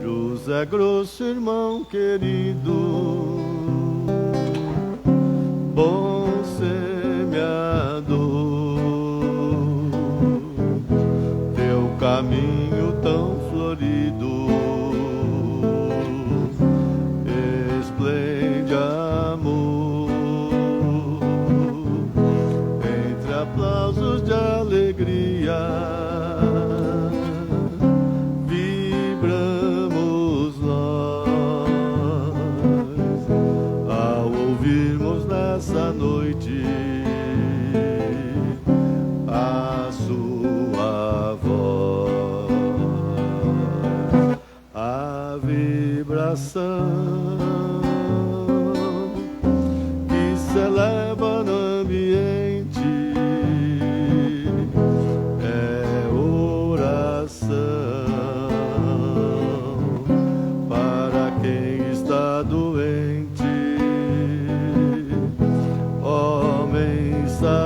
José Grosso, irmão querido, bom semeador, teu caminho tão florido esplende amor, entre aplausos de alegria vibramos nós ao ouvirmos nessa noite a sua voz, a vibração que se eleva no ambiente é oração para quem está doente. Ó mensageiro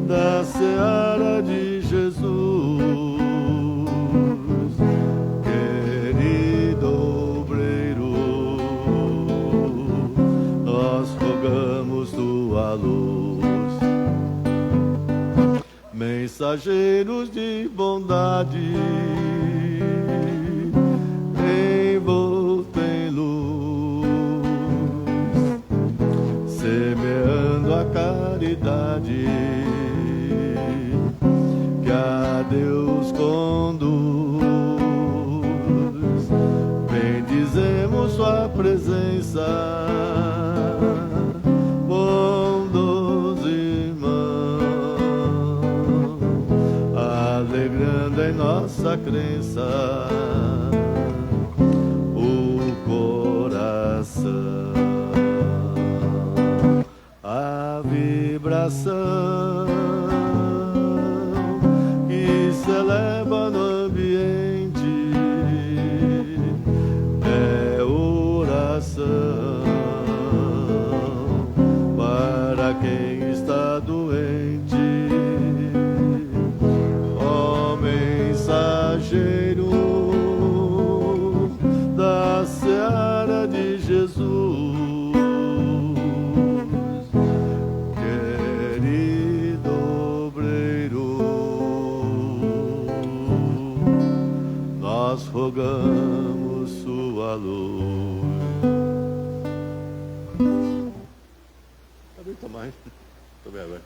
da seara de Jesus, querido obreiro, nós rogamos tua luz. Mensageiros de bondade, envolto em luz, semeando a caridade que a Deus conduz. Bendizemos sua presença, bondoso irmão, alegrando em nossa crença o coração, a vibração que se eleva no ambiente é oração para quem está doente. Ó mensageiro da seara de Jesus, querido obreiro, nós rogamos sua luz. Aguenta mais. Tô bem agora.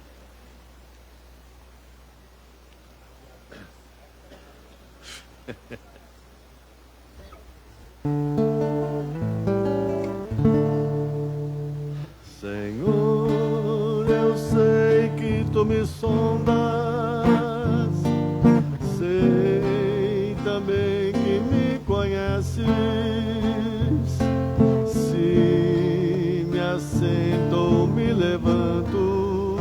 Senhor, eu sei que tu me sondas, sei também que me conheces. Se me assento ou me levanto,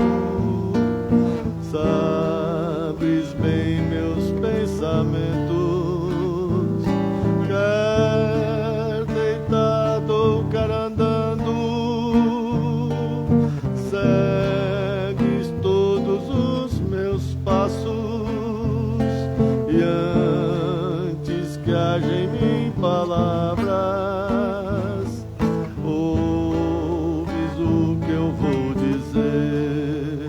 sabes bem meus pensamentos. Quer deitado ou quer andando, segues todos os meus passos, e antes que haja em mim palavras, ouves o que eu vou dizer.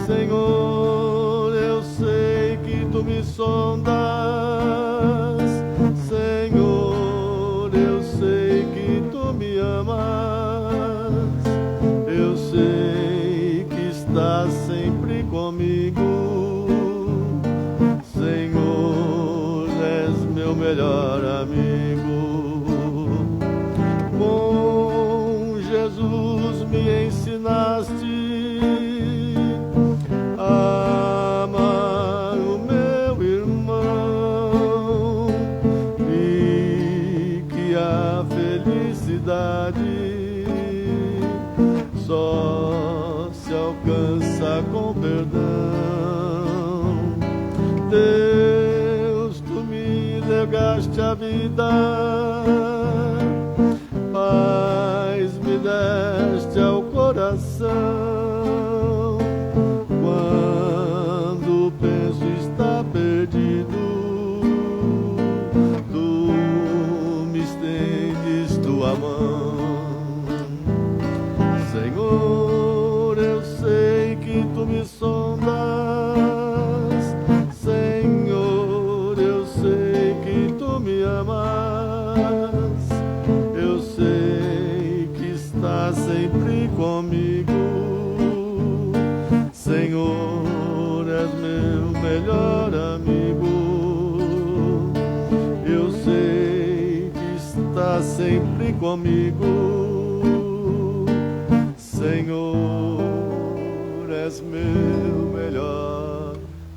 Senhor, eu sei que tu me sondas, Senhor, eu sei que tu me amas, eu sei que estás sempre comigo. Senhor, és meu melhor amigo. Com Jesus me ensinaste a amar o meu irmão, e que a felicidade só se alcança com perdão. Deus, tu me legaste a vida, paz me deste ao coração, quando sondas, Senhor, eu sei que tu me amas, eu sei que estás sempre comigo, Senhor, és meu melhor amigo, eu sei que estás sempre comigo, Senhor, és meu melhor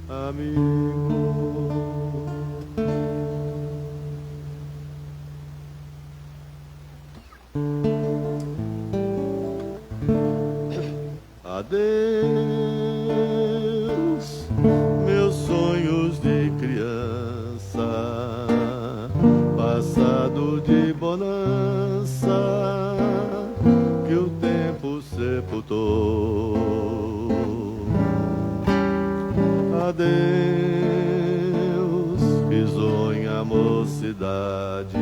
amigo. Adeus, meus sonhos de criança, passado de bonança, que o tempo sepultou. Adeus, risonha mocidade,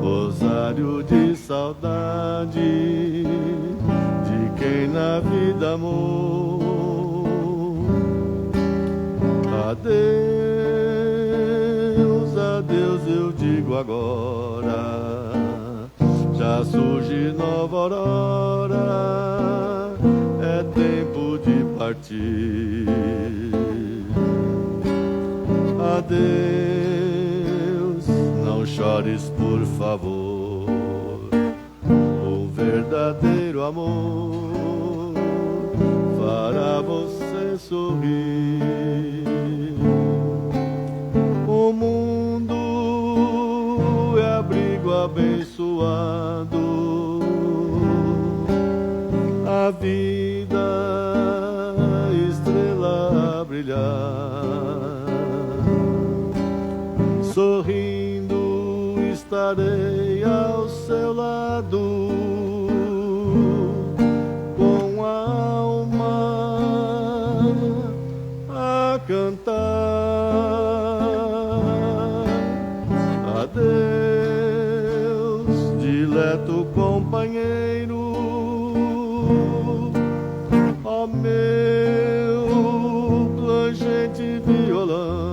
rosário de saudade de quem na vida amou. Adeus, adeus, eu digo agora, já surge nova aurora, é tempo de partir. Adeus, não chores por favor, o verdadeiro amor fará você sorrir. O mundo é abrigo abençoado, a vida estrela a brilhar, sorrindo estarei ao seu lado, com a alma a cantar. Adeus, dileto companheiro, ó meu plangente violão.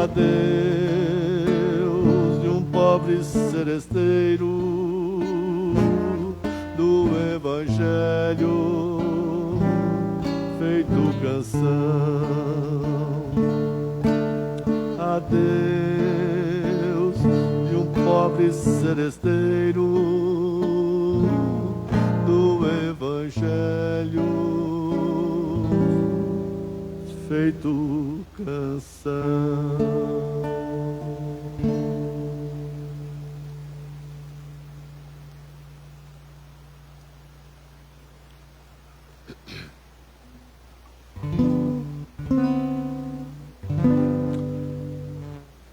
Adeus, de um pobre seresteiro do Evangelho feito canção. Adeus, de um pobre seresteiro do Evangelho feito canção.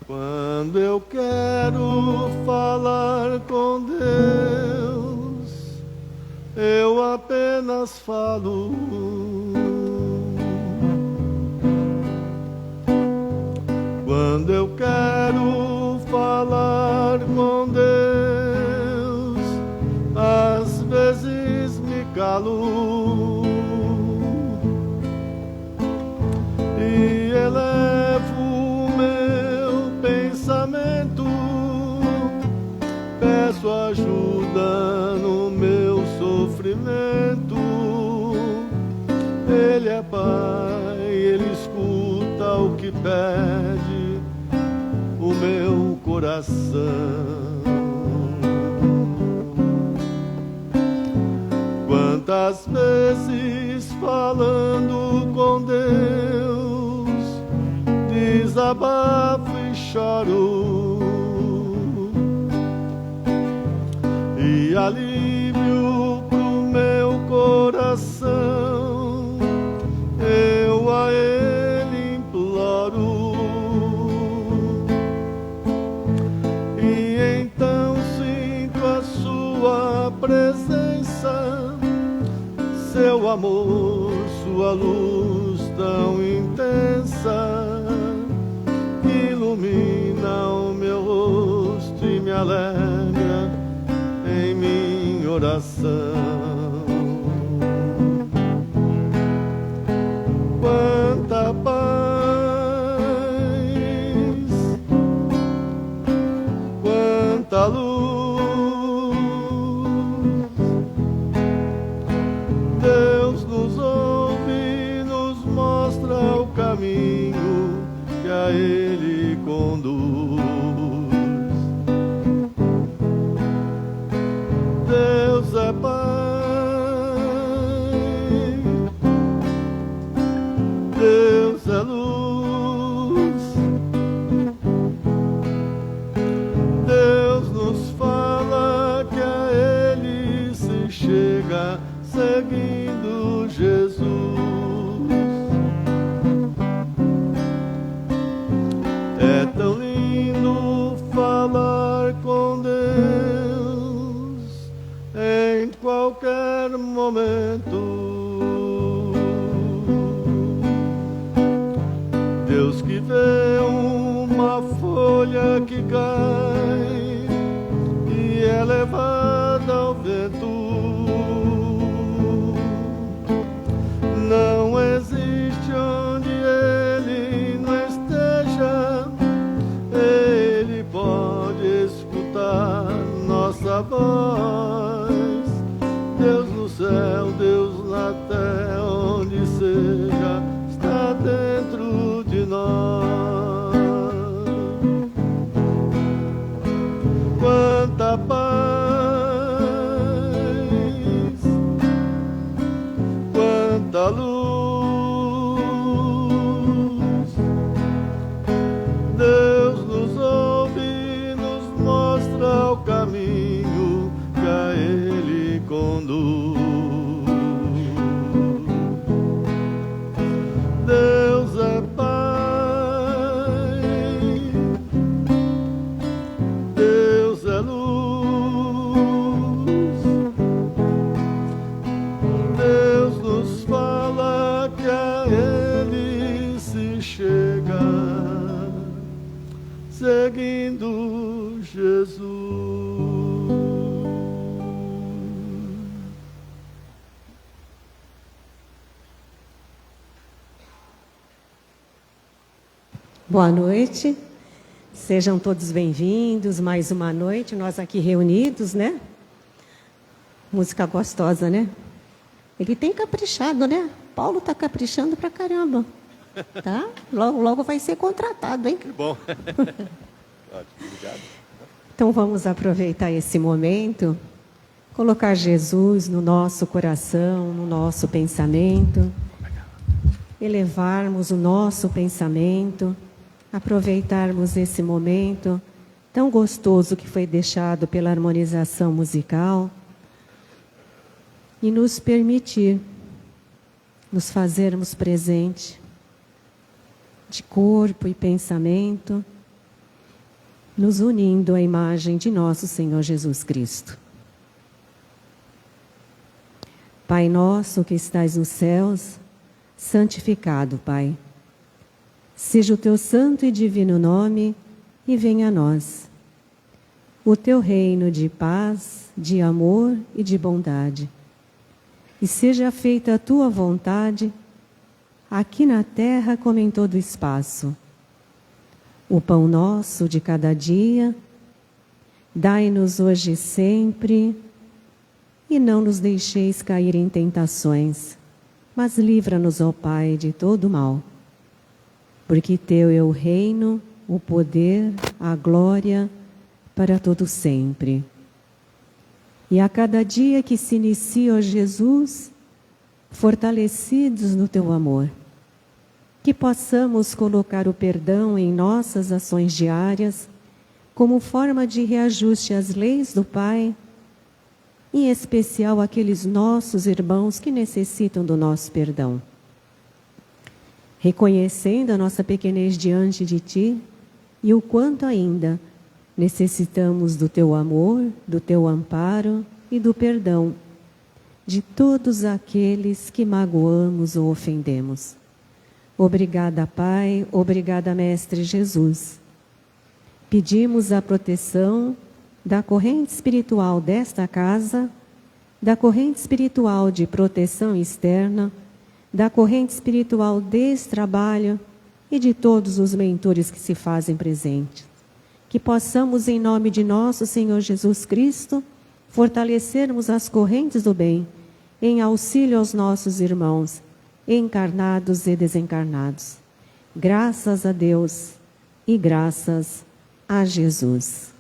Quando eu quero falar com Deus, eu apenas falo. Quando eu quero falar com Deus, às vezes me calo e elevo meu pensamento, peço ajuda no meu sofrimento. Ele é Pai, Ele escuta o que pede o meu coração. Quantas vezes falando com Deus, desabafo e choro, e alívio pro meu coração eu a Ele imploro. E então sinto a sua presença, seu amor, sua luz tão intensa, ilumina o meu rosto e me alegra em minha oração. vento. Deus que vê uma folha que cai e é levada ao vento. Não existe onde Ele não esteja, Ele pode escutar nossa voz. Deus no céu, Deus na terra, onde seja, está dentro de nós. Quanta paz, quanta luz. Deus nos ouve e nos mostra o caminho que a Ele conduz. Deus é Pai, Deus é luz. Deus nos fala que a Ele se chega, seguindo Jesus. Boa noite, sejam todos bem-vindos, mais uma noite, nós aqui reunidos, né? Música gostosa, né? Ele tem caprichado, né? Paulo tá caprichando pra caramba, tá? Logo, logo vai ser contratado, hein? Que bom. Obrigado. Então vamos aproveitar esse momento, colocar Jesus no nosso coração, no nosso pensamento, elevarmos o nosso pensamento, aproveitarmos esse momento tão gostoso que foi deixado pela harmonização musical e nos permitir nos fazermos presente de corpo e pensamento, nos unindo à imagem de nosso Senhor Jesus Cristo. Pai nosso que estais nos céus, santificado, Pai. Seja o teu santo e divino nome e venha a nós o teu reino de paz, de amor e de bondade. E seja feita a tua vontade, aqui na terra como em todo o espaço. O pão nosso de cada dia, dai-nos hoje e sempre, e não nos deixeis cair em tentações, mas livra-nos, ó Pai, de todo mal. Porque teu é o reino, o poder, a glória, para todo sempre. E a cada dia que se inicia, ó Jesus, fortalecidos no teu amor, que possamos colocar o perdão em nossas ações diárias, como forma de reajuste às leis do Pai, em especial aqueles nossos irmãos que necessitam do nosso perdão. Reconhecendo a nossa pequenez diante de Ti e o quanto ainda necessitamos do Teu amor, do Teu amparo e do perdão de todos aqueles que magoamos ou ofendemos. Obrigada, Pai, obrigada, Mestre Jesus. Pedimos a proteção da corrente espiritual desta casa, da corrente espiritual de proteção externa, da corrente espiritual desse trabalho e de todos os mentores que se fazem presentes. Que possamos, em nome de nosso Senhor Jesus Cristo, fortalecermos as correntes do bem, em auxílio aos nossos irmãos, encarnados e desencarnados. Graças a Deus e graças a Jesus.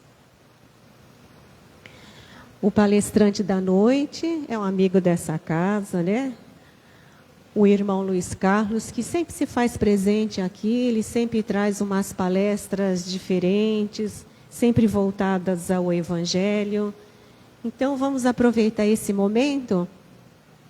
O palestrante da noite é um amigo dessa casa, né? O irmão Luiz Carlos, que sempre se faz presente aqui, ele sempre traz umas palestras diferentes, sempre voltadas ao Evangelho. Então, vamos aproveitar esse momento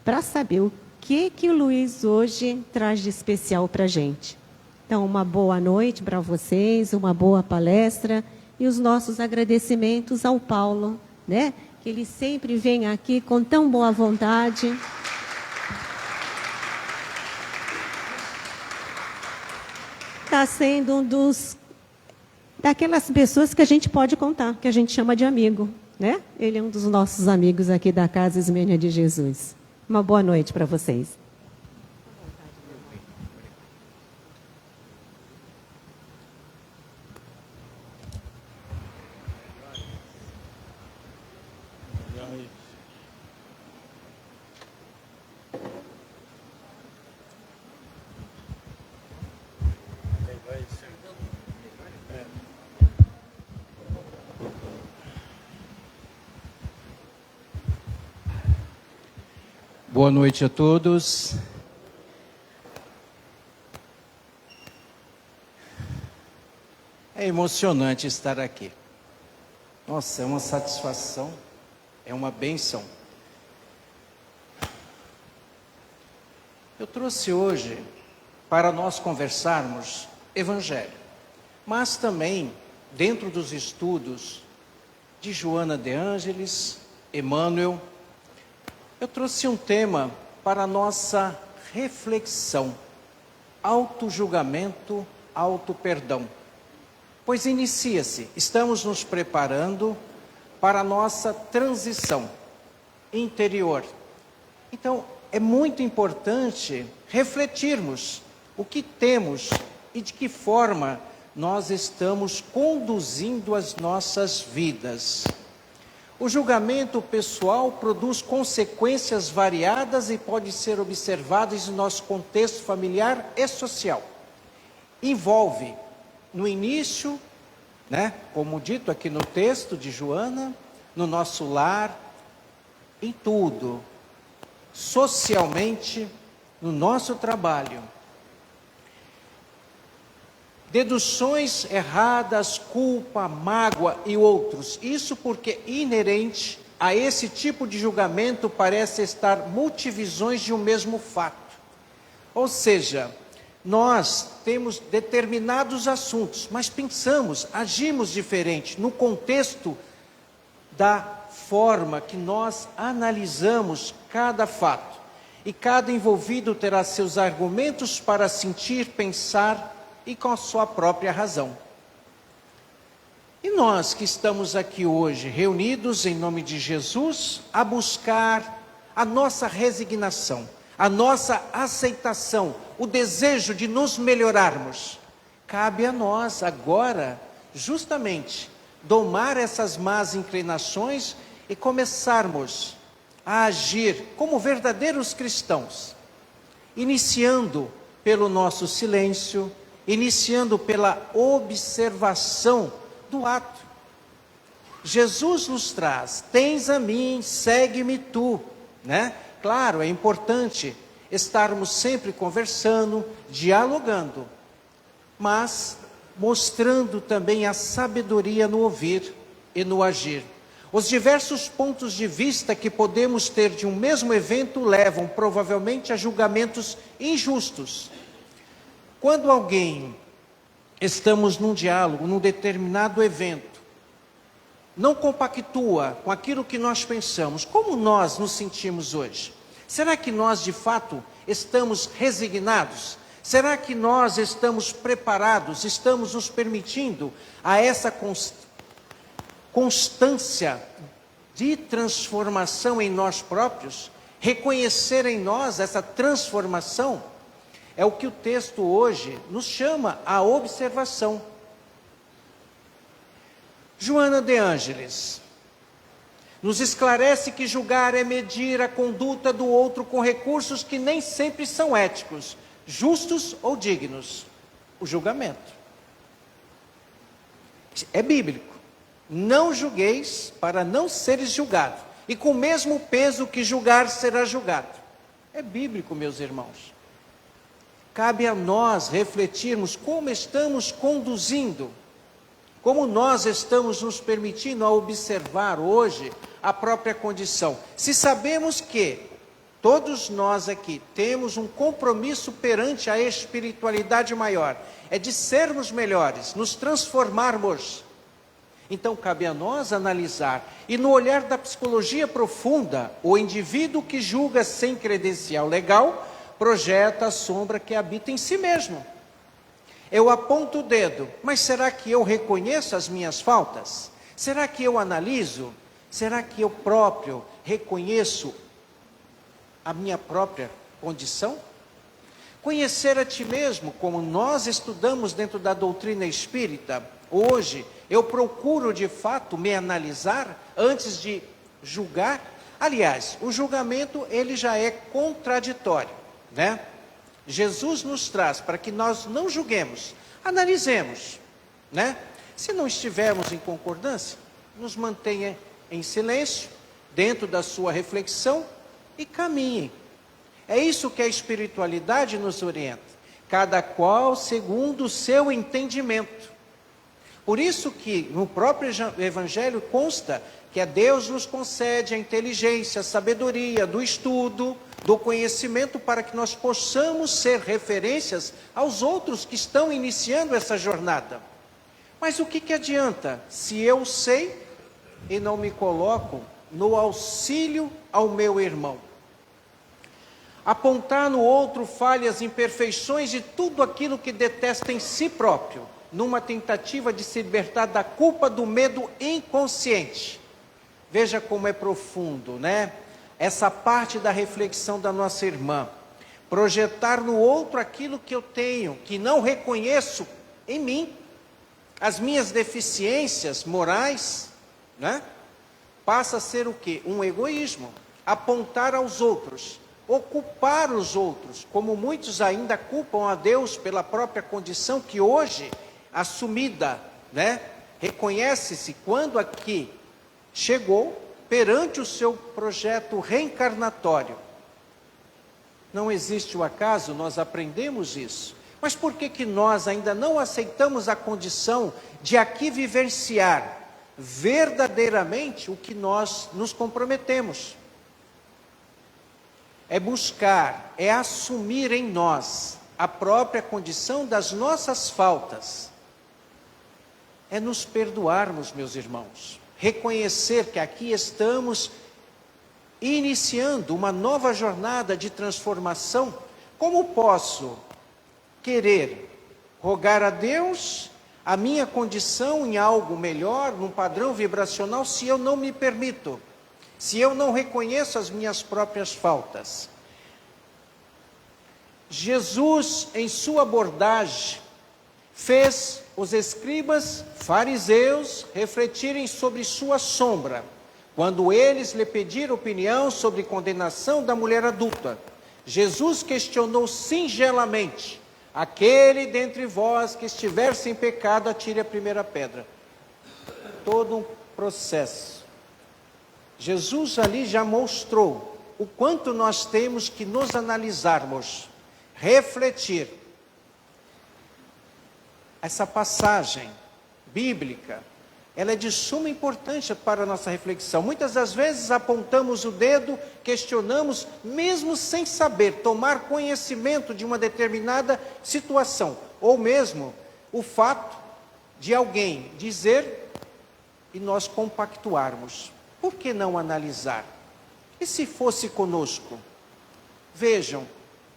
para saber o que o Luiz hoje traz de especial para a gente. Então, uma boa noite para vocês, uma boa palestra e os nossos agradecimentos ao Paulo, né? Que ele sempre vem aqui com tão boa vontade está sendo daquelas pessoas que a gente pode contar, que a gente chama de amigo, né? Ele é um dos nossos amigos aqui da Casa Ismênia de Jesus. Uma boa noite para vocês. Boa noite a todos. É emocionante estar aqui. Nossa, é uma satisfação, é uma bênção. Eu trouxe hoje para nós conversarmos Evangelho, mas também dentro dos estudos de Joana de Ângeles, Emmanuel, eu trouxe um tema para a nossa reflexão: autojulgamento, autoperdão. Pois inicia-se, estamos nos preparando para a nossa transição interior. Então, é muito importante refletirmos o que temos e de que forma nós estamos conduzindo as nossas vidas. O julgamento pessoal produz consequências variadas e pode ser observadas no nosso contexto familiar e social. Envolve, no início, como dito aqui no texto de Joana, no nosso lar, em tudo, socialmente, no nosso trabalho. Deduções erradas, culpa, mágoa e outros. Isso porque inerente a esse tipo de julgamento parece estar multivisões de um mesmo fato. Ou seja, nós temos determinados assuntos, mas pensamos, agimos diferente no contexto da forma que nós analisamos cada fato. E cada envolvido terá seus argumentos para sentir, pensar e com a sua própria razão. E nós que estamos aqui hoje, reunidos em nome de Jesus, a buscar a nossa resignação, a nossa aceitação, o desejo de nos melhorarmos, cabe a nós agora, justamente, domar essas más inclinações e começarmos a agir como verdadeiros cristãos, iniciando pelo nosso silêncio, iniciando pela observação do ato. Jesus nos traz: tens a mim, segue-me tu, Claro, é importante estarmos sempre conversando, dialogando, mas mostrando também a sabedoria no ouvir e no agir. Os diversos pontos de vista que podemos ter de um mesmo evento levam provavelmente a julgamentos injustos. Quando estamos num diálogo, num determinado evento, não compactua com aquilo que nós pensamos, como nós nos sentimos hoje? Será que nós de fato estamos resignados? Será que nós estamos preparados, estamos nos permitindo a essa constância de transformação em nós próprios? Reconhecer em nós essa transformação? É o que o texto hoje nos chama à observação. Joana de Ângeles nos esclarece que julgar é medir a conduta do outro com recursos que nem sempre são éticos, justos ou dignos. O julgamento é bíblico. Não julgueis para não seres julgados, e com o mesmo peso que julgar será julgado. É bíblico, meus irmãos. Cabe a nós refletirmos como estamos conduzindo, como nós estamos nos permitindo a observar hoje a própria condição. Se sabemos que todos nós aqui temos um compromisso perante a espiritualidade maior, é de sermos melhores, nos transformarmos. Então cabe a nós analisar, e no olhar da psicologia profunda, o indivíduo que julga sem credencial legal, projeta a sombra que habita em si mesmo. Eu aponto o dedo, mas será que eu reconheço as minhas faltas? Será que eu analiso? Será que eu próprio reconheço a minha própria condição? Conhecer a ti mesmo, como nós estudamos dentro da doutrina espírita, hoje eu procuro de fato me analisar antes de julgar. Aliás, o julgamento ele já é contraditório, né? Jesus nos traz para que nós não julguemos, analisemos, né? Se não estivermos em concordância, nos mantenha em silêncio, dentro da sua reflexão e caminhe. É isso que a espiritualidade nos orienta, cada qual segundo o seu entendimento. Por isso que no próprio Evangelho consta que a Deus nos concede a inteligência, a sabedoria, do estudo, do conhecimento, para que nós possamos ser referências aos outros que estão iniciando essa jornada. Mas o que adianta se eu sei e não me coloco no auxílio ao meu irmão? Apontar no outro falhas, imperfeições e tudo aquilo que detesta em si próprio, numa tentativa de se libertar da culpa do medo inconsciente. Veja como é profundo, né? Essa parte da reflexão da nossa irmã. Projetar no outro aquilo que eu tenho, que não reconheço em mim. As minhas deficiências morais, né? Passa a ser o quê? Um egoísmo. Apontar aos outros. Ocupar os outros, como muitos ainda culpam a Deus pela própria condição que hoje, assumida, né? Reconhece-se quando aqui chegou perante o seu projeto reencarnatório. Não existe o acaso, nós aprendemos isso. Mas por que nós ainda não aceitamos a condição de aqui vivenciar verdadeiramente o que nós nos comprometemos? É buscar, é assumir em nós a própria condição das nossas faltas. É nos perdoarmos, meus irmãos. Reconhecer que aqui estamos iniciando uma nova jornada de transformação. Como posso querer rogar a Deus a minha condição em algo melhor, num padrão vibracional, se eu não me permito? Se eu não reconheço as minhas próprias faltas? Jesus, em sua abordagem, fez os escribas fariseus refletirem sobre sua sombra, quando eles lhe pediram opinião sobre condenação da mulher adulta. Jesus questionou singelamente: aquele dentre vós que estiver sem pecado, atire a primeira pedra. Todo um processo. Jesus ali já mostrou o quanto nós temos que nos analisarmos, refletir. Essa passagem bíblica, ela é de suma importância para a nossa reflexão. Muitas das vezes apontamos o dedo, questionamos, mesmo sem saber, tomar conhecimento de uma determinada situação, ou mesmo o fato de alguém dizer e nós compactuarmos. Por que não analisar? E se fosse conosco? Vejam,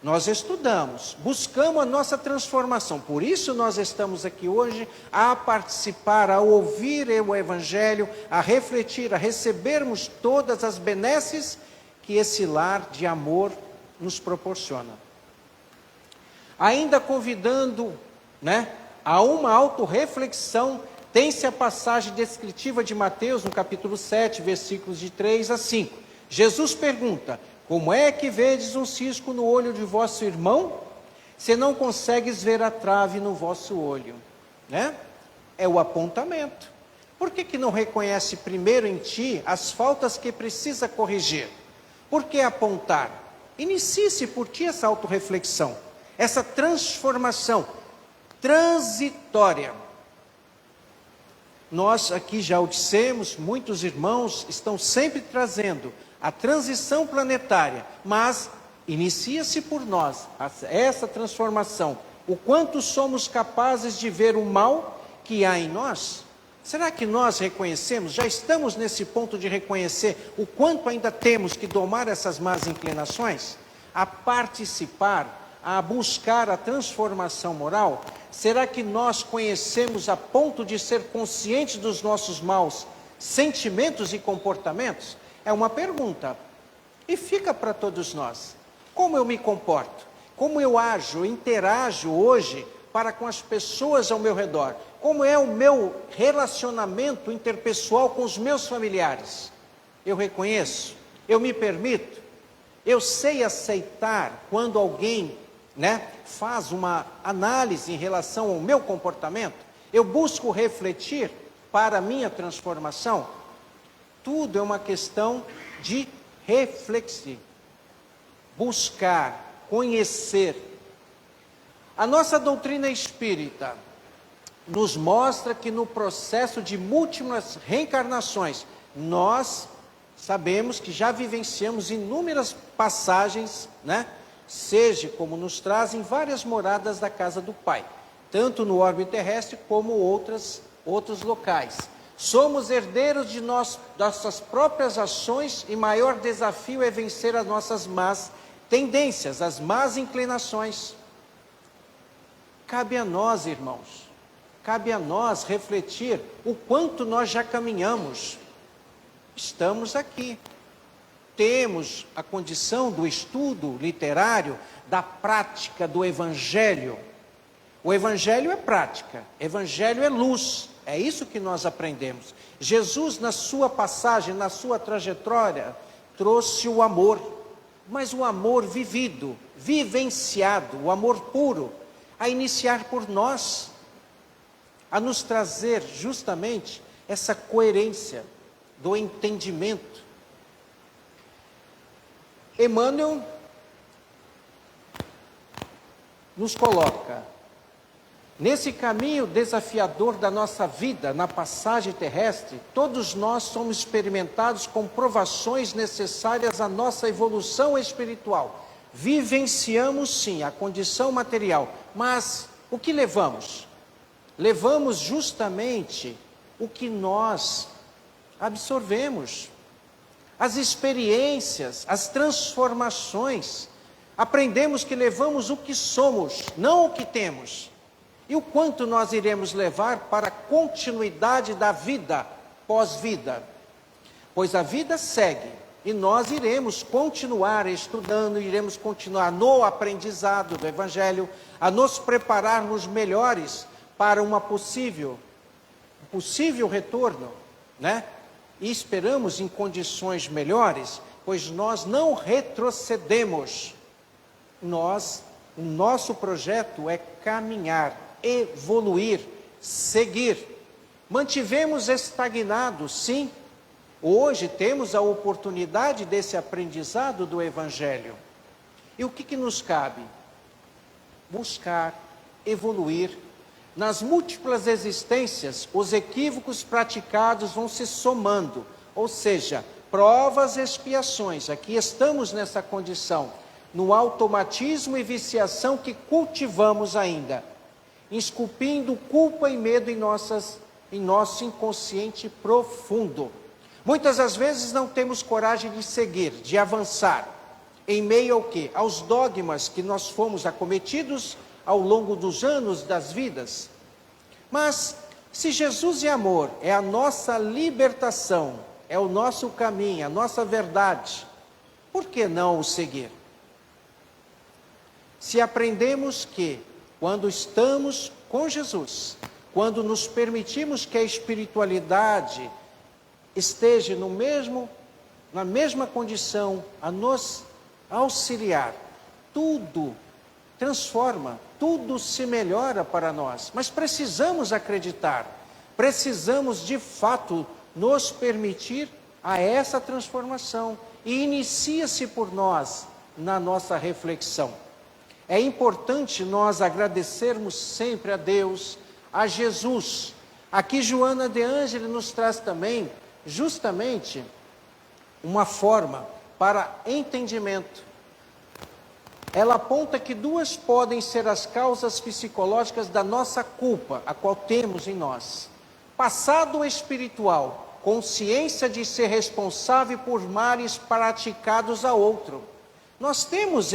nós estudamos, buscamos a nossa transformação. Por isso nós estamos aqui hoje a participar, a ouvir o Evangelho, a refletir, a recebermos todas as benesses que esse lar de amor nos proporciona. Ainda convidando, né, a uma autorreflexão, tem-se a passagem descritiva de Mateus, no capítulo 7, versículos de 3 a 5. Jesus pergunta: como é que vedes um cisco no olho de vosso irmão, se não consegues ver a trave no vosso olho? Né? É o apontamento. Por que não reconhece primeiro em ti as faltas que precisa corrigir? Por que apontar? Inicie-se por ti essa autorreflexão, essa transformação transitória. Nós aqui já o dissemos, muitos irmãos estão sempre trazendo a transição planetária, mas inicia-se por nós, essa transformação. O quanto somos capazes de ver o mal que há em nós? Será que nós reconhecemos? Já estamos nesse ponto de reconhecer o quanto ainda temos que domar essas más inclinações? A participar, a buscar a transformação moral? Será que nós conhecemos a ponto de ser conscientes dos nossos maus sentimentos e comportamentos? É uma pergunta. E fica para todos nós. Como eu me comporto? Como eu ajo, interajo hoje para com as pessoas ao meu redor? Como é o meu relacionamento interpessoal com os meus familiares? Eu reconheço? Eu me permito? Eu sei aceitar quando alguém, faz uma análise em relação ao meu comportamento? Eu busco refletir para a minha transformação? Tudo é uma questão de reflexão. Buscar, conhecer. A nossa doutrina espírita nos mostra que no processo de múltiplas reencarnações, nós sabemos que já vivenciamos inúmeras passagens, seja como nos trazem várias moradas da casa do Pai, tanto no orbe terrestre como outros locais. Somos herdeiros de nossas próprias ações e maior desafio é vencer as nossas más tendências, as más inclinações. Cabe a nós, irmãos, cabe a nós refletir o quanto nós já caminhamos. Estamos aqui. Temos a condição do estudo literário, da prática do Evangelho. O Evangelho é prática, Evangelho é luz. É isso que nós aprendemos. Jesus, na sua passagem, na sua trajetória, trouxe o amor. Mas o amor vivido, vivenciado, o amor puro, a iniciar por nós, a nos trazer justamente essa coerência do entendimento. Emmanuel nos coloca nesse caminho desafiador da nossa vida, na passagem terrestre. Todos nós somos experimentados com provações necessárias à nossa evolução espiritual. Vivenciamos sim a condição material, mas o que levamos? Levamos justamente o que nós absorvemos, as experiências, as transformações. Aprendemos que levamos o que somos, não o que temos. E o quanto nós iremos levar para a continuidade da vida pós-vida? Pois a vida segue e nós iremos continuar estudando, iremos continuar no aprendizado do Evangelho, a nos prepararmos melhores para um possível retorno, E esperamos em condições melhores, pois nós não retrocedemos. O nosso projeto é caminhar, evoluir, seguir. Mantivemos estagnados, sim. Hoje temos a oportunidade desse aprendizado do Evangelho. E o que nos cabe? Buscar, evoluir. Nas múltiplas existências, os equívocos praticados vão se somando, ou seja, provas e expiações. Aqui estamos nessa condição, no automatismo e viciação que cultivamos ainda, esculpindo culpa e medo em nosso inconsciente profundo. Muitas das vezes não temos coragem de seguir, de avançar, em meio ao quê? Aos dogmas que nós fomos acometidos ao longo dos anos das vidas. Mas, se Jesus é amor, é a nossa libertação, é o nosso caminho, a nossa verdade, por que não o seguir? Se aprendemos que, quando estamos com Jesus, quando nos permitimos que a espiritualidade esteja na mesma condição a nos auxiliar, tudo transforma, tudo se melhora para nós. Mas precisamos acreditar, precisamos de fato nos permitir a essa transformação. E inicia-se por nós na nossa reflexão. É importante nós agradecermos sempre a Deus, a Jesus. Aqui Joana de Ângeles nos traz também, justamente, uma forma para entendimento. Ela aponta que duas podem ser as causas psicológicas da nossa culpa, a qual temos em nós. Passado espiritual, consciência de ser responsável por males praticados a outro. Nós temos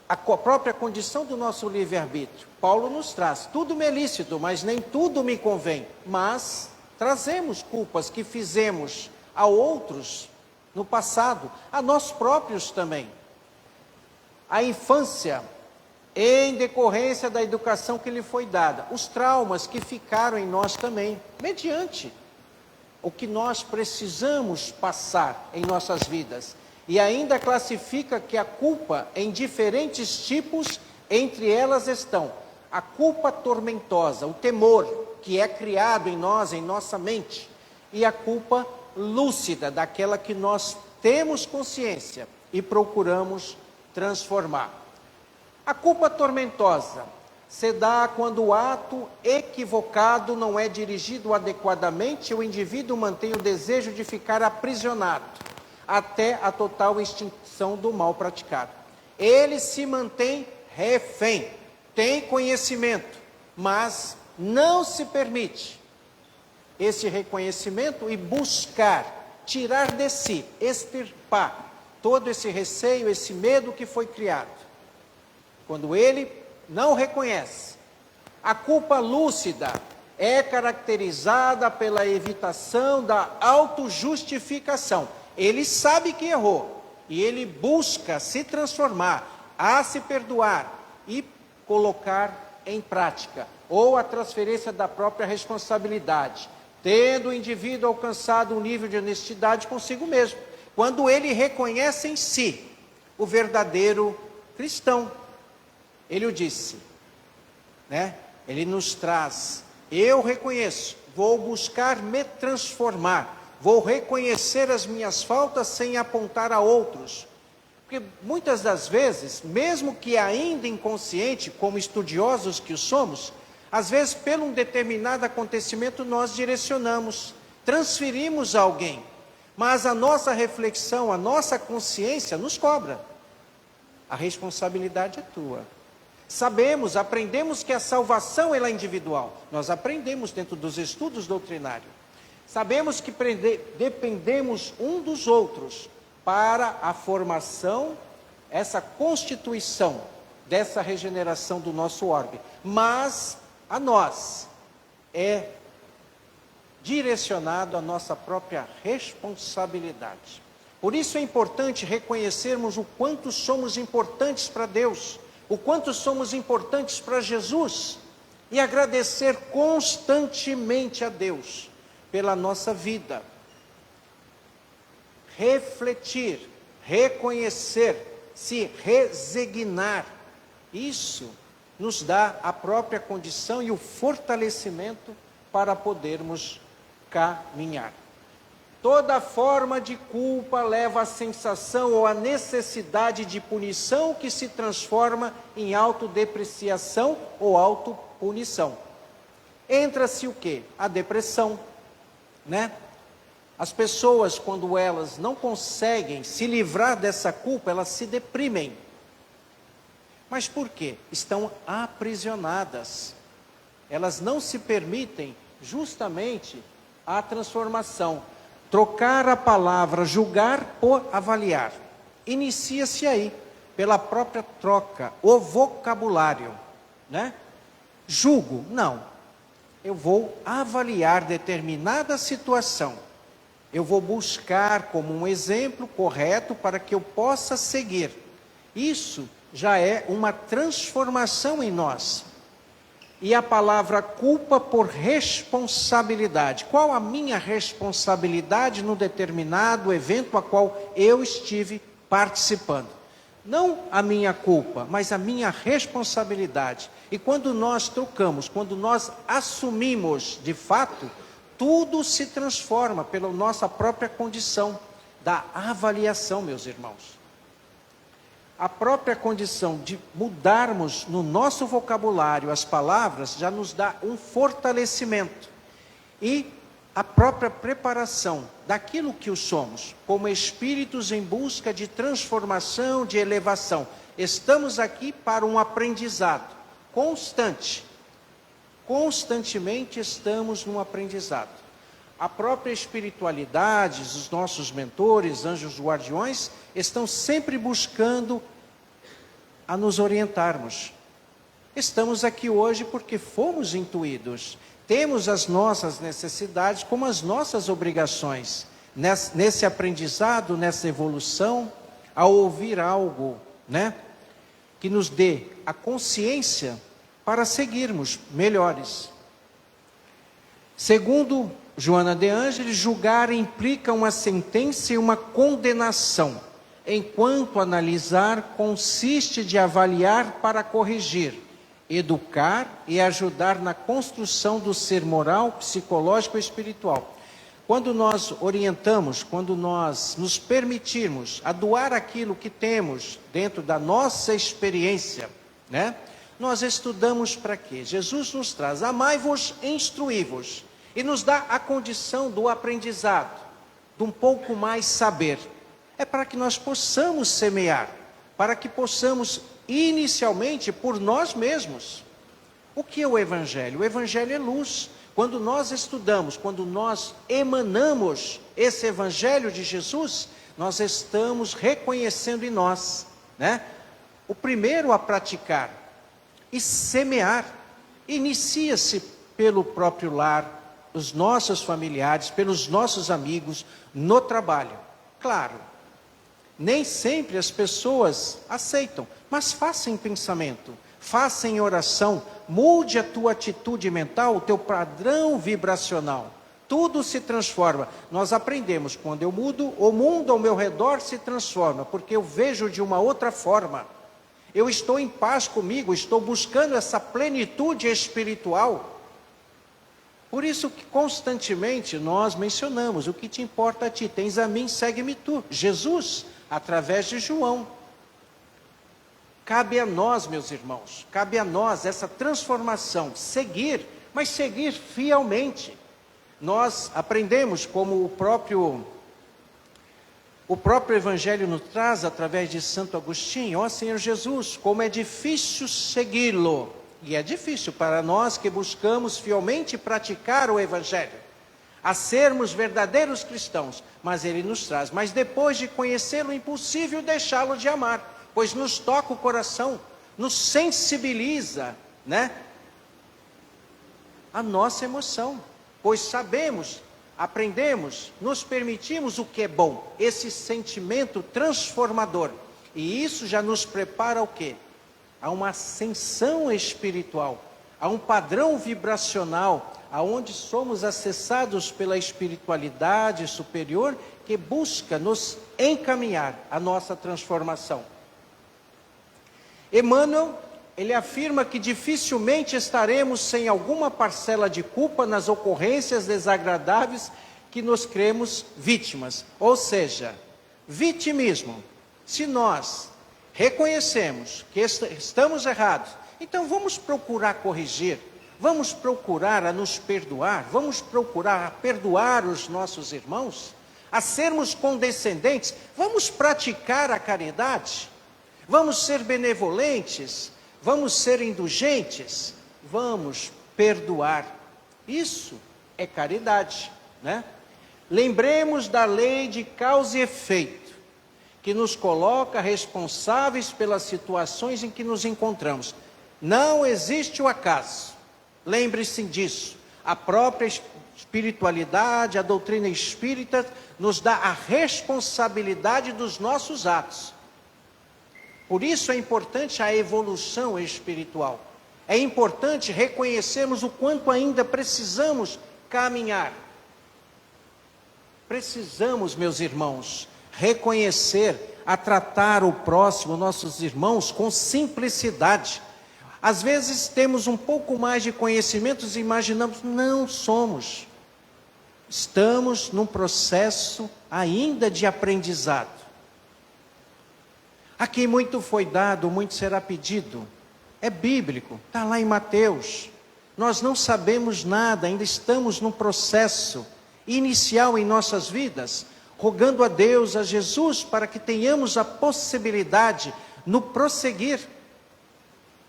a própria condição do nosso livre-arbítrio. Paulo nos traz, tudo me é lícito, mas nem tudo me convém. Mas trazemos culpas que fizemos a outros no passado, a nós próprios também. A infância, em decorrência da educação que lhe foi dada, os traumas que ficaram em nós também, mediante o que nós precisamos passar em nossas vidas. E ainda classifica que a culpa em diferentes tipos, entre elas estão a culpa tormentosa, o temor que é criado em nós, em nossa mente, e a culpa lúcida, daquela que nós temos consciência e procuramos transformar. A culpa tormentosa se dá quando o ato equivocado não é dirigido adequadamente e o indivíduo mantém o desejo de ficar aprisionado até a total extinção do mal praticado. Ele se mantém refém, tem conhecimento, mas não se permite esse reconhecimento e buscar tirar de si, extirpar todo esse receio, esse medo que foi criado. Quando ele não reconhece, a culpa lúcida é caracterizada pela evitação da autojustificação. Ele sabe que errou e ele busca se transformar, a se perdoar e colocar em prática, ou a transferência da própria responsabilidade, tendo o indivíduo alcançado um nível de honestidade consigo mesmo, quando ele reconhece em si o verdadeiro cristão. Ele o disse, né? Ele nos traz, eu reconheço, vou buscar me transformar, vou reconhecer as minhas faltas sem apontar a outros. Porque muitas das vezes, mesmo que ainda inconsciente, como estudiosos que o somos, às vezes pelo um determinado acontecimento nós direcionamos, transferimos a alguém, mas a nossa reflexão, a nossa consciência nos cobra. A responsabilidade é tua. Sabemos, aprendemos que a salvação ela é individual. Nós aprendemos dentro dos estudos doutrinários. Sabemos que dependemos um dos outros para a formação, essa constituição dessa regeneração do nosso orbe. Mas a nós é direcionado a nossa própria responsabilidade. Por isso é importante reconhecermos o quanto somos importantes para Deus, o quanto somos importantes para Jesus, e agradecer constantemente a Deus pela nossa vida. Refletir, reconhecer, se resignar, isso nos dá a própria condição e o fortalecimento para podermos caminhar. Toda forma de culpa leva à sensação ou à necessidade de punição que se transforma em autodepreciação ou autopunição. Entra-se o quê? A depressão, né? As pessoas, quando elas não conseguem se livrar dessa culpa, elas se deprimem. Mas por quê? Estão aprisionadas. Elas não se permitem justamente a transformação. Trocar a palavra julgar por avaliar. Inicia-se aí, pela própria troca, o vocabulário, né? Julgo, não. Eu vou avaliar determinada situação. Eu vou buscar como um exemplo correto para que eu possa seguir. Isso já é uma transformação em nós. E a palavra culpa por responsabilidade. Qual a minha responsabilidade no determinado evento a qual eu estive participando? Não a minha culpa, mas a minha responsabilidade. E quando nós trocamos, quando nós assumimos de fato, tudo se transforma pela nossa própria condição da avaliação, meus irmãos. A própria condição de mudarmos no nosso vocabulário as palavras já nos dá um fortalecimento. E a própria preparação daquilo que o somos, como espíritos em busca de transformação, de elevação. Estamos aqui para um aprendizado constante. Constantemente estamos num aprendizado. A própria espiritualidade, os nossos mentores, anjos guardiões, estão sempre buscando a nos orientarmos. Estamos aqui hoje porque fomos intuídos. Temos as nossas necessidades como as nossas obrigações. Nesse aprendizado, nessa evolução, ao ouvir algo, que nos dê a consciência para seguirmos melhores. Segundo Joana de Ângeles, julgar implica uma sentença e uma condenação, enquanto analisar consiste de avaliar para corrigir, educar e ajudar na construção do ser moral, psicológico e espiritual. Quando nós orientamos, quando nós nos permitirmos a doar aquilo que temos dentro da nossa experiência, nós estudamos para quê? Jesus nos traz, amai-vos, instruí-vos, e nos dá a condição do aprendizado, de um pouco mais saber. É para que nós possamos semear, para que possamos inicialmente por nós mesmos. O que é o Evangelho? O Evangelho é luz. Quando nós estudamos, quando nós emanamos esse Evangelho de Jesus, nós estamos reconhecendo em nós, o primeiro a praticar e semear. Inicia-se pelo próprio lar, os nossos familiares, pelos nossos amigos, no trabalho. Claro, nem sempre as pessoas aceitam, mas faça em pensamento, faça em oração, mude a tua atitude mental, o teu padrão vibracional. Tudo se transforma. Nós aprendemos, quando eu mudo, o mundo ao meu redor se transforma, porque eu vejo de uma outra forma. Eu estou em paz comigo, estou buscando essa plenitude espiritual. Por isso que constantemente nós mencionamos, o que te importa a ti? Tens a mim, segue-me tu. Jesus, através de João. Cabe a nós, meus irmãos, cabe a nós essa transformação, seguir, mas seguir fielmente. Nós aprendemos, como o próprio Evangelho nos traz, através de Santo Agostinho, ó Senhor Jesus, como é difícil segui-lo. E é difícil para nós que buscamos fielmente praticar o Evangelho, a sermos verdadeiros cristãos, mas ele nos traz. Mas depois de conhecê-lo, é impossível deixá-lo de amar, pois nos toca o coração, nos sensibiliza, a nossa emoção, pois sabemos, aprendemos, nos permitimos o que é bom, esse sentimento transformador, e isso já nos prepara ao quê? A uma ascensão espiritual, a um padrão vibracional, aonde somos acessados pela espiritualidade superior, que busca nos encaminhar a nossa transformação. Emmanuel, ele afirma que dificilmente estaremos sem alguma parcela de culpa nas ocorrências desagradáveis que nos cremos vítimas. Ou seja, vitimismo. Se nós reconhecemos que estamos errados, então vamos procurar corrigir, vamos procurar a nos perdoar, vamos procurar a perdoar os nossos irmãos, a sermos condescendentes, vamos praticar a caridade, vamos ser benevolentes, vamos ser indulgentes, vamos perdoar. Isso é caridade, Lembremos da lei de causa e efeito, que nos coloca responsáveis pelas situações em que nos encontramos. Não existe o acaso. Lembre-se disso. A própria espiritualidade, a doutrina espírita, nos dá a responsabilidade dos nossos atos. Por isso é importante a evolução espiritual. É importante reconhecermos o quanto ainda precisamos caminhar. Precisamos, meus irmãos, reconhecer, a tratar o próximo, nossos irmãos, com simplicidade. Às vezes temos um pouco mais de conhecimentos e imaginamos, não somos. Estamos num processo ainda de aprendizado. A quem muito foi dado, muito será pedido. É bíblico, está lá em Mateus. Nós não sabemos nada, ainda estamos num processo inicial em nossas vidas, rogando a Deus, a Jesus, para que tenhamos a possibilidade no prosseguir.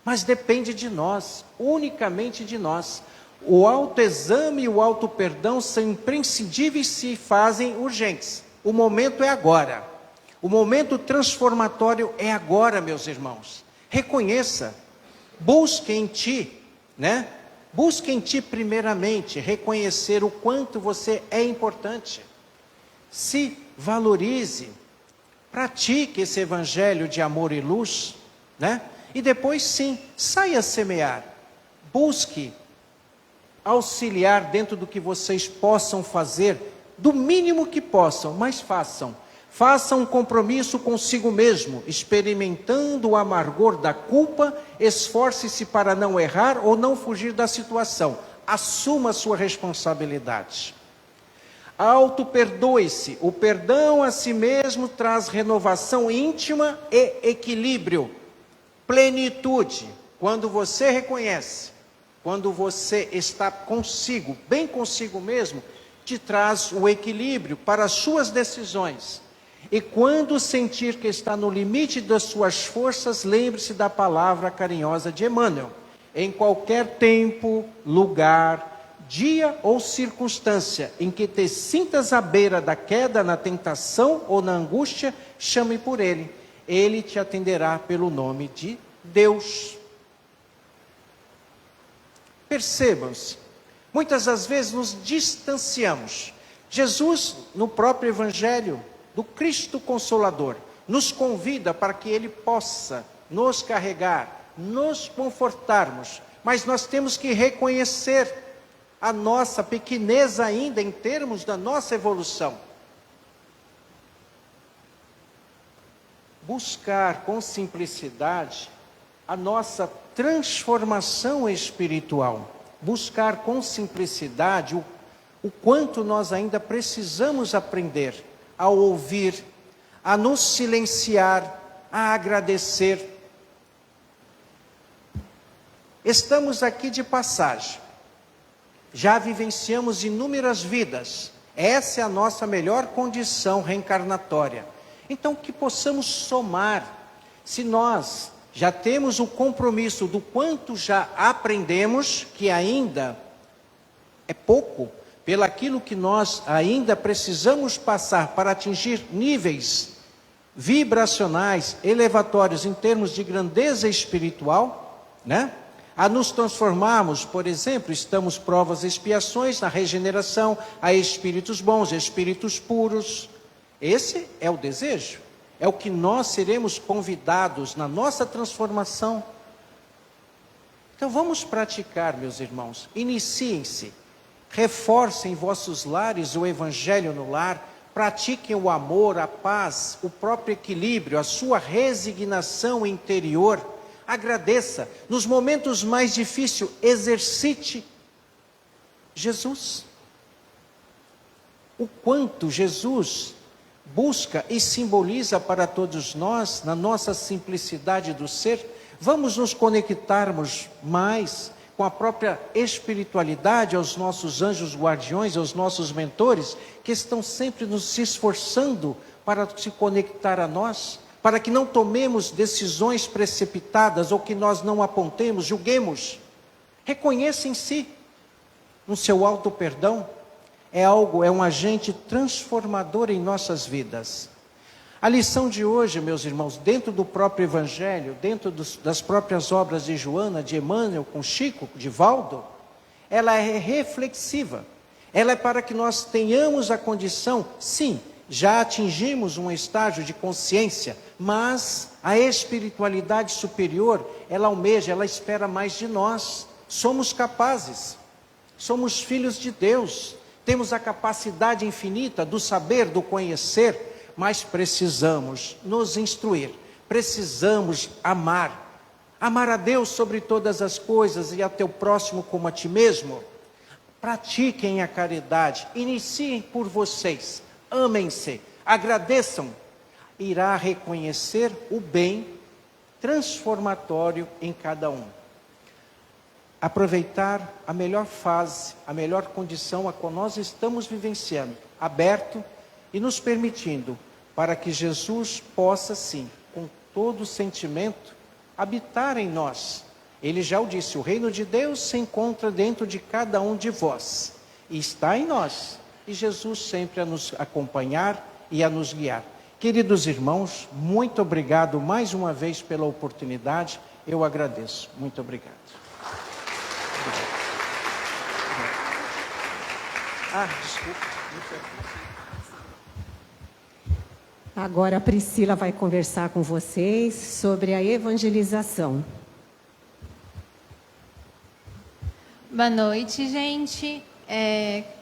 Mas depende de nós, unicamente de nós. O autoexame e o autoperdão são imprescindíveis, se fazem urgentes. O momento é agora. O momento transformatório é agora, meus irmãos. Reconheça, busque em ti, né? Busque em ti primeiramente reconhecer o quanto você é importante. Se valorize, pratique esse evangelho de amor e luz, né? E depois sim, saia a semear. Busque auxiliar dentro do que vocês possam fazer, do mínimo que possam, mas façam. Façam um compromisso consigo mesmo, experimentando o amargor da culpa, esforce-se para não errar ou não fugir da situação. Assuma a sua responsabilidade. Auto-perdoe-se. O perdão a si mesmo traz renovação íntima e equilíbrio. Plenitude. Quando você reconhece, quando você está consigo, bem consigo mesmo, te traz o equilíbrio para as suas decisões. E quando sentir que está no limite das suas forças, lembre-se da palavra carinhosa de Emmanuel. Em qualquer tempo, lugar, dia ou circunstância em que te sintas à beira da queda, na tentação ou na angústia, chame por ele. Ele te atenderá pelo nome de Deus. Percebam-se, muitas das vezes nos distanciamos. Jesus, no próprio Evangelho do Cristo Consolador, nos convida para que Ele possa nos carregar, nos confortarmos, mas nós temos que reconhecer a nossa pequenez ainda em termos da nossa evolução. Buscar com simplicidade a nossa transformação espiritual. Buscar com simplicidade o quanto nós ainda precisamos aprender a ouvir, a nos silenciar, a agradecer. Estamos aqui de passagem. Já vivenciamos inúmeras vidas. Essa é a nossa melhor condição reencarnatória. Então, que possamos somar. Se nós já temos o compromisso do quanto já aprendemos, que ainda é pouco, pelaquilo que nós ainda precisamos passar para atingir níveis vibracionais, elevatórios em termos de grandeza espiritual, né? A nos transformarmos, por exemplo, estamos provas e expiações na regeneração a espíritos bons, espíritos puros. Esse é o desejo, é o que nós seremos convidados na nossa transformação. Então vamos praticar, meus irmãos, iniciem-se. Reforcem em vossos lares o evangelho no lar, pratiquem o amor, a paz, o próprio equilíbrio, a sua resignação interior. Agradeça. Nos momentos mais difíceis, exercite Jesus. O quanto Jesus busca e simboliza para todos nós, na nossa simplicidade do ser, vamos nos conectarmos mais com a própria espiritualidade, aos nossos anjos guardiões, aos nossos mentores, que estão sempre nos se esforçando para se conectar a nós, para que não tomemos decisões precipitadas, ou que nós não apontemos, julguemos. Reconheça em si, no seu auto-perdão, é um agente transformador em nossas vidas. A lição de hoje, meus irmãos, dentro do próprio Evangelho, dentro das próprias obras de Joana, de Emmanuel, com Chico, de Valdo, ela é reflexiva. Ela é para que nós tenhamos a condição, sim, já atingimos um estágio de consciência, mas a espiritualidade superior, ela almeja, ela espera mais de nós. Somos capazes, somos filhos de Deus, temos a capacidade infinita do saber, do conhecer, mas precisamos nos instruir, precisamos amar. Amar a Deus sobre todas as coisas e a teu próximo como a ti mesmo. Pratiquem a caridade, iniciem por vocês, amem-se, agradeçam. Irá reconhecer o bem transformatório em cada um. Aproveitar a melhor fase, a melhor condição a qual nós estamos vivenciando, aberto e nos permitindo, para que Jesus possa sim, com todo o sentimento, habitar em nós. Ele já o disse, o reino de Deus se encontra dentro de cada um de vós, e está em nós, e Jesus sempre a nos acompanhar e a nos guiar. Queridos irmãos, muito obrigado mais uma vez pela oportunidade. Eu agradeço. Muito obrigado. Desculpa. Agora a Priscila vai conversar com vocês sobre a evangelização. Boa noite, gente.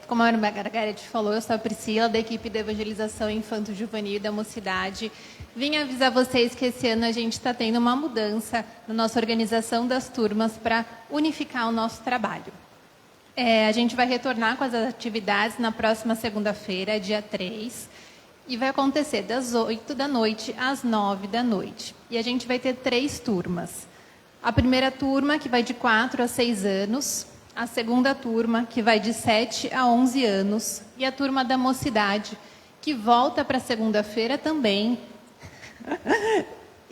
Como a Margarete falou, eu sou a Priscila, da equipe de evangelização infanto-juvenil da Mocidade. Vim avisar vocês que esse ano a gente está tendo uma mudança na nossa organização das turmas para unificar o nosso trabalho. A gente vai retornar com as atividades na próxima segunda-feira, dia 3, e vai acontecer das 8 da noite às 9 da noite. E a gente vai ter 3 turmas. A primeira turma, que vai de 4 a 6 anos, a segunda turma, que vai de 7 a 11 anos, e a turma da Mocidade, que volta para segunda-feira também,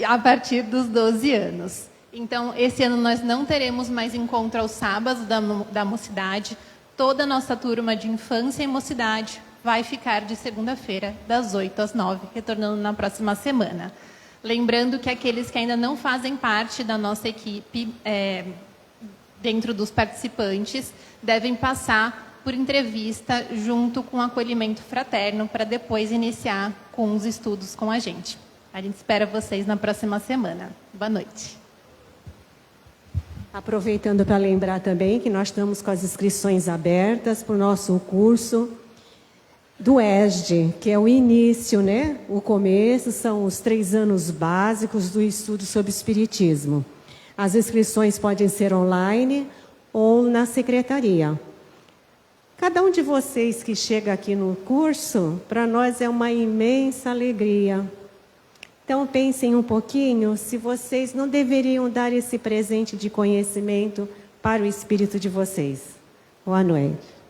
a partir dos 12 anos. Então, esse ano nós não teremos mais encontro aos sábados da Mocidade. Toda a nossa turma de infância e mocidade vai ficar de segunda-feira, das 8 às 9, retornando na próxima semana. Lembrando que aqueles que ainda não fazem parte da nossa equipe, dentro dos participantes, devem passar por entrevista junto com o acolhimento fraterno para depois iniciar com os estudos com a gente. A gente espera vocês na próxima semana. Boa noite. Aproveitando para lembrar também que nós estamos com as inscrições abertas para o nosso curso do ESD, que é o início, né? O começo são os 3 anos básicos do estudo sobre Espiritismo. As inscrições podem ser online ou na secretaria. Cada um de vocês que chega aqui no curso, para nós é uma imensa alegria. Então pensem um pouquinho se vocês não deveriam dar esse presente de conhecimento para o espírito de vocês. Boa noite.